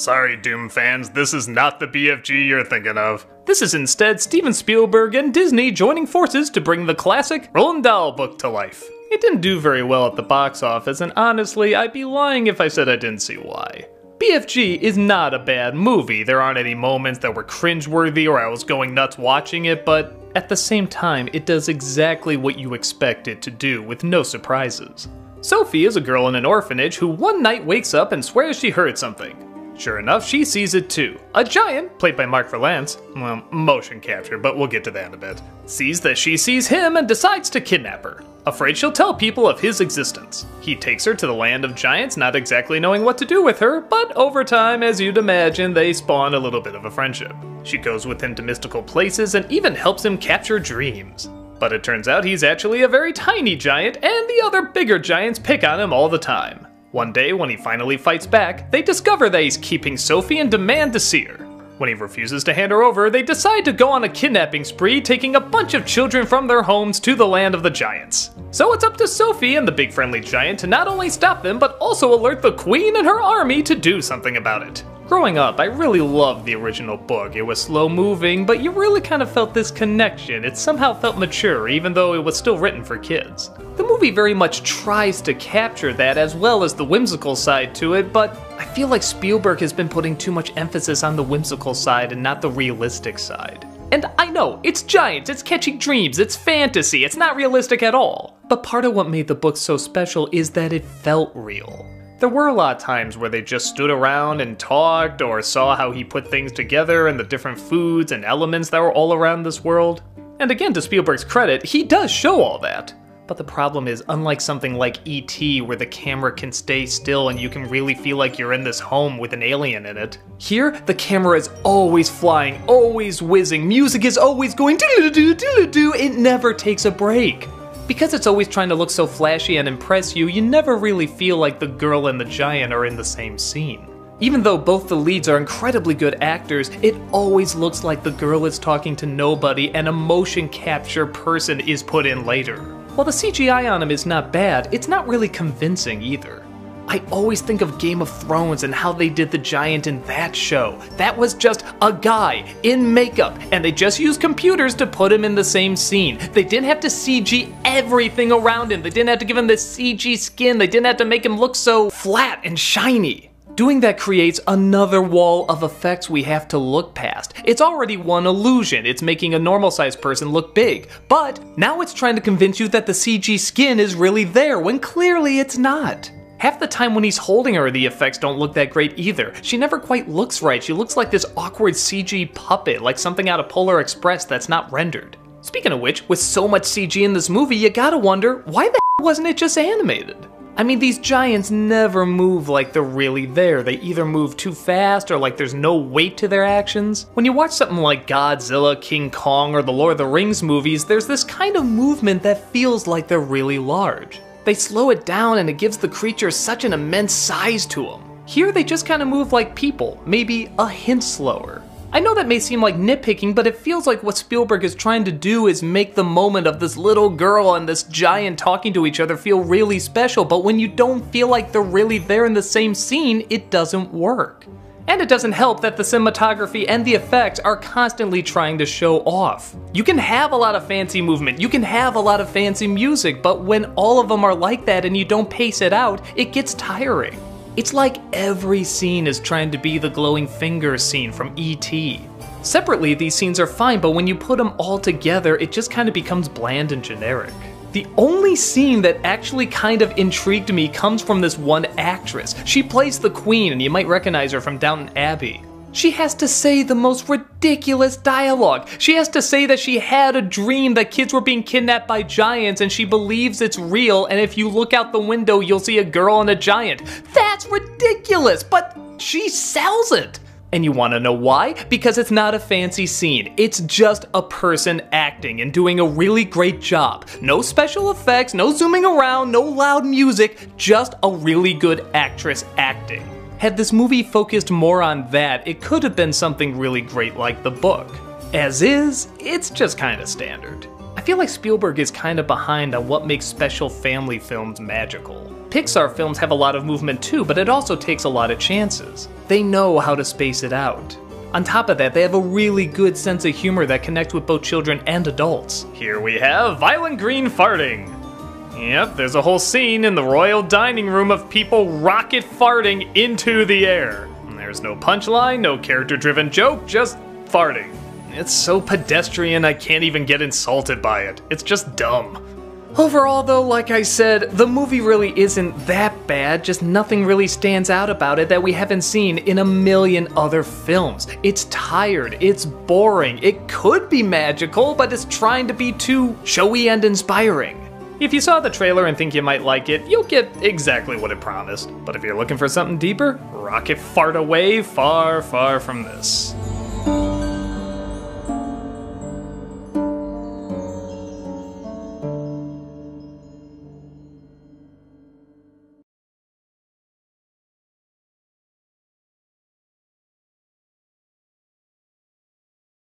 Sorry, Doom fans, this is not the BFG you're thinking of. This is instead Steven Spielberg and Disney joining forces to bring the classic Roald Dahl book to life. It didn't do very well at the box office, and honestly, I'd be lying if I said I didn't see why. BFG is not a bad movie. There aren't any moments that were cringeworthy or I was going nuts watching it, but at the same time, it does exactly what you expect it to do with no surprises. Sophie is a girl in an orphanage who one night wakes up and swears she heard something. Sure enough, she sees it too. A giant, played by Mark Rylance, well, motion capture, but we'll get to that in a bit, sees that she sees him and decides to kidnap her. Afraid she'll tell people of his existence. He takes her to the land of giants, not exactly knowing what to do with her, but over time, as you'd imagine, they spawn a little bit of a friendship. She goes with him to mystical places and even helps him capture dreams. But it turns out he's actually a very tiny giant, and the other bigger giants pick on him all the time. One day, when he finally fights back, they discover that he's keeping Sophie and demand to see her. When he refuses to hand her over, they decide to go on a kidnapping spree, taking a bunch of children from their homes to the land of the giants. So it's up to Sophie and the big friendly giant to not only stop them, but also alert the queen and her army to do something about it. Growing up, I really loved the original book. It was slow moving, but you really kind of felt this connection. It somehow felt mature, even though it was still written for kids. The movie very much tries to capture that as well as the whimsical side to it, but I feel like Spielberg has been putting too much emphasis on the whimsical side and not the realistic side. And I know, it's giants, it's catching dreams, it's fantasy, it's not realistic at all. But part of what made the book so special is that it felt real. There were a lot of times where they just stood around and talked or saw how he put things together and the different foods and elements that were all around this world. And again, to Spielberg's credit, he does show all that. But the problem is, unlike something like E.T. where the camera can stay still and you can really feel like you're in this home with an alien in it, here, the camera is always flying, always whizzing, music is always going doo-doo-doo, doo-doo-doo, it never takes a break. Because it's always trying to look so flashy and impress you, you never really feel like the girl and the giant are in the same scene. Even though both the leads are incredibly good actors, it always looks like the girl is talking to nobody and a motion capture person is put in later. While the CGI on him is not bad, it's not really convincing either. I always think of Game of Thrones and how they did the giant in that show. That was just a guy in makeup, and they just used computers to put him in the same scene. They didn't have to CG everything around him. They didn't have to give him this CG skin. They didn't have to make him look so flat and shiny. Doing that creates another wall of effects we have to look past. It's already one illusion. It's making a normal-sized person look big. But now it's trying to convince you that the CG skin is really there when clearly it's not. Half the time when he's holding her, the effects don't look that great either. She never quite looks right. She looks like this awkward CG puppet, like something out of Polar Express that's not rendered. Speaking of which, with so much CG in this movie, you gotta wonder, why the hell wasn't it just animated? I mean, these giants never move like they're really there. They either move too fast or like there's no weight to their actions. When you watch something like Godzilla, King Kong, or the Lord of the Rings movies, there's this kind of movement that feels like they're really large. They slow it down and it gives the creatures such an immense size to them. Here they just kind of move like people, maybe a hint slower. I know that may seem like nitpicking, but it feels like what Spielberg is trying to do is make the moment of this little girl and this giant talking to each other feel really special, but when you don't feel like they're really there in the same scene, it doesn't work. And it doesn't help that the cinematography and the effects are constantly trying to show off. You can have a lot of fancy movement, you can have a lot of fancy music, but when all of them are like that and you don't pace it out, it gets tiring. It's like every scene is trying to be the glowing finger scene from E.T. Separately, these scenes are fine, but when you put them all together, it just kind of becomes bland and generic. The only scene that actually kind of intrigued me comes from this one actress. She plays the queen, and you might recognize her from Downton Abbey. She has to say the most ridiculous dialogue. She has to say that she had a dream that kids were being kidnapped by giants and she believes it's real, and if you look out the window, you'll see a girl and a giant. That's ridiculous, but she sells it. And you want to know why? Because it's not a fancy scene. It's just a person acting and doing a really great job. No special effects, no zooming around, no loud music, just a really good actress acting. Had this movie focused more on that, it could have been something really great like the book. As is, it's just kind of standard. I feel like Spielberg is kind of behind on what makes special family films magical. Pixar films have a lot of movement too, but it also takes a lot of chances. they know how to space it out. On top of that, they have a really good sense of humor that connects with both children and adults. Here we have violent green farting. Yep, there's a whole scene in the royal dining room of people rocket farting into the air. There's no punchline, no character-driven joke, just farting. It's so pedestrian I can't even get insulted by it. It's just dumb. Overall though, like I said, the movie really isn't that bad, just nothing really stands out about it that we haven't seen in a million other films. It's tired, it's boring, it could be magical, but it's trying to be too showy and inspiring. If you saw the trailer and think you might like it, you'll get exactly what it promised. But if you're looking for something deeper, rocket fart away far, far from this.